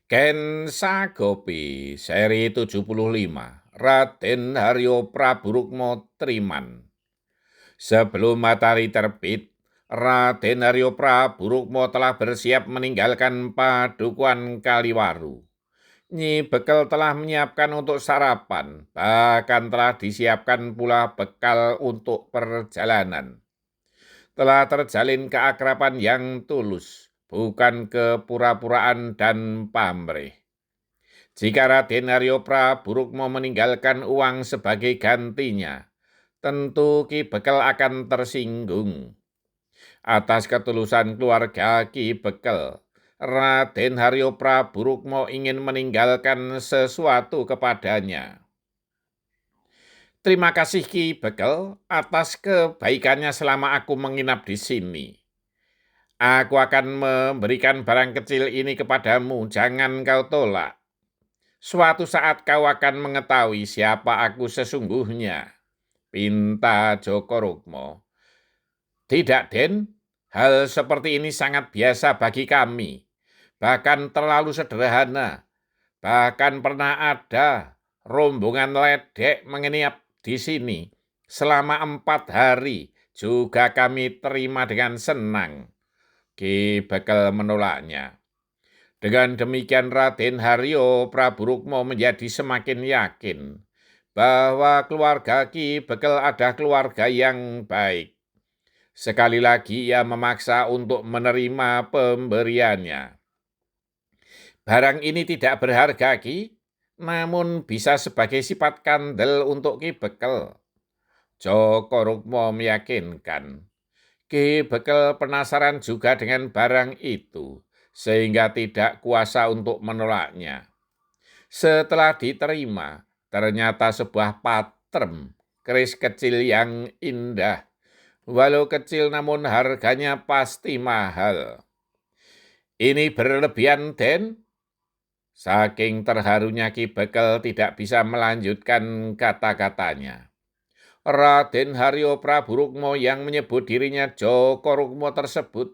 Ken Sagopi, seri 75, Raden Haryo Praburukmo Triman. Sebelum matahari terbit, Raden Haryo Praburukmo telah bersiap meninggalkan padukuhan Kaliwaru. Nyi Bekel telah menyiapkan untuk sarapan, bahkan telah disiapkan pula bekal untuk perjalanan. Telah terjalin keakraban yang tulus, bukan kepura-puraan dan pamrih. Jika Raden Haryo Praburukmo meninggalkan uang sebagai gantinya, tentu Ki Bekel akan tersinggung. Atas ketulusan keluarga Ki Bekel, Raden Haryo Praburukmo ingin meninggalkan sesuatu kepadanya. Terima kasih Ki Bekel atas kebaikannya selama aku menginap di sini. Aku akan memberikan barang kecil ini kepadamu, jangan kau tolak. Suatu saat kau akan mengetahui siapa aku sesungguhnya, pinta Joko Rukmo. Tidak, Den, hal seperti ini sangat biasa bagi kami, bahkan terlalu sederhana. Bahkan pernah ada rombongan ledek menginap di sini selama 4 hari, juga kami terima dengan senang. Ki Bekel menolaknya. Dengan demikian Raden Haryo Praburukmo menjadi semakin yakin bahwa keluarga Ki Bekel ada keluarga yang baik. Sekali lagi ia memaksa untuk menerima pemberiannya. Barang ini tidak berharga Ki, namun bisa sebagai sifat kandel untuk Ki Bekel. Joko Rukmo meyakinkan. Ki Bekel penasaran juga dengan barang itu, sehingga tidak kuasa untuk menolaknya. Setelah diterima, ternyata sebuah patrem, keris kecil yang indah. Walau kecil namun harganya pasti mahal. Ini berlebihan, Den. Saking terharunya Ki Bekel tidak bisa melanjutkan kata-katanya. Raden Haryo Praburukmo yang menyebut dirinya Joko Rukmo tersebut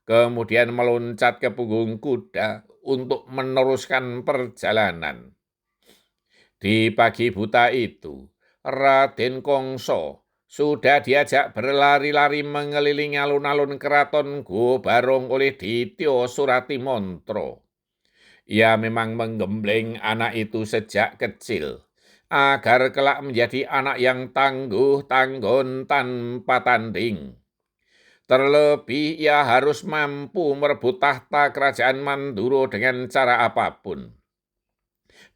kemudian meloncat ke punggung kuda untuk meneruskan perjalanan. Di pagi buta itu, Raden Kongso sudah diajak berlari-lari mengelilingi alun-alun keraton Guo Barong oleh Dityo Suratimontro. Ia memang menggembleng anak itu sejak kecil, agar kelak menjadi anak yang tangguh tanggon tanpa tanding. Terlebih ia harus mampu merebut tahta kerajaan Manduro dengan cara apapun.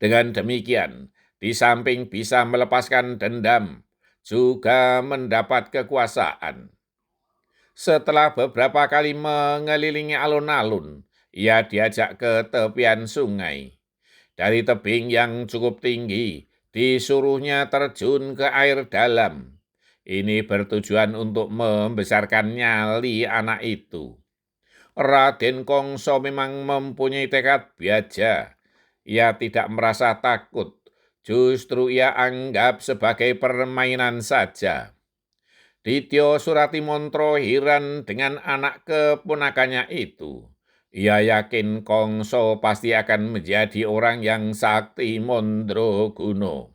Dengan demikian, di samping bisa melepaskan dendam, juga mendapat kekuasaan. Setelah beberapa kali mengelilingi alun-alun, ia diajak ke tepian sungai. Dari tebing yang cukup tinggi, disuruhnya terjun ke air dalam. Ini bertujuan untuk membesarkan nyali anak itu. Raden Kongso memang mempunyai tekad baja. Ia tidak merasa takut, justru ia anggap sebagai permainan saja. Dityo Suratimontro heran dengan anak keponakannya itu. Ia yakin Kongso pasti akan menjadi orang yang sakti Mondraguna.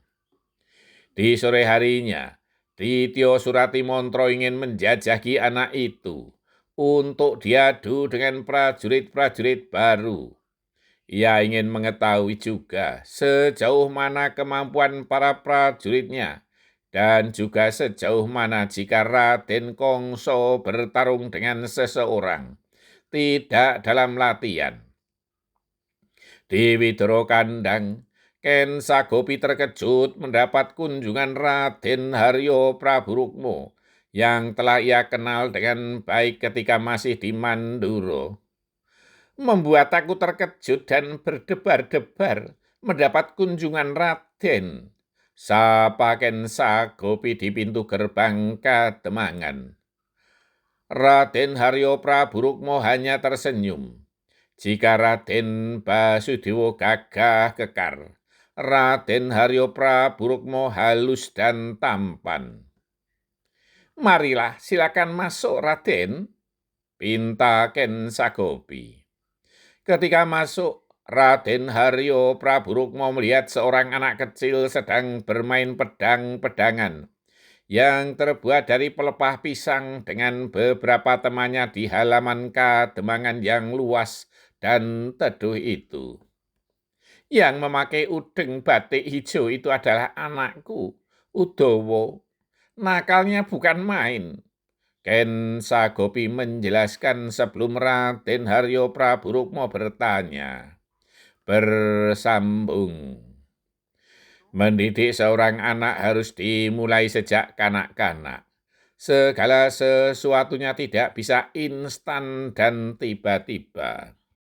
Di sore harinya, Dityo Suratimontro ingin menjajaki anak itu untuk diadu dengan prajurit-prajurit baru. Ia ingin mengetahui juga sejauh mana kemampuan para prajuritnya dan juga sejauh mana jika Raden Kongso bertarung dengan seseorang tidak dalam latihan. Di Widoro Kandang, Ken Sagopi terkejut mendapat kunjungan Raden Haryo Praburukmo yang telah ia kenal dengan baik ketika masih di Manduro. Membuat aku terkejut dan berdebar-debar mendapat kunjungan Raden. Sapa Ken Sagopi di pintu gerbang Kademangan. Raden Haryo Praburukmo hanya tersenyum. Jika Raden Basudewa gagah kekar, Raden Haryo Praburukmo halus dan tampan. Marilah, silakan masuk Raden, pinta Ken Sagopi. Ketika masuk, Raden Haryo Praburukmo melihat seorang anak kecil sedang bermain pedang-pedangan yang terbuat dari pelepah pisang dengan beberapa temannya di halaman kademangan yang luas dan teduh itu. Yang memakai udeng batik hijau itu adalah anakku, Udawa. Nakalnya bukan main. Ken Sagopi menjelaskan sebelum Raden Haryo Praburukmo bertanya. Bersambung. Mendidik seorang anak harus dimulai sejak kanak-kanak. Segala sesuatunya tidak bisa instan dan tiba-tiba.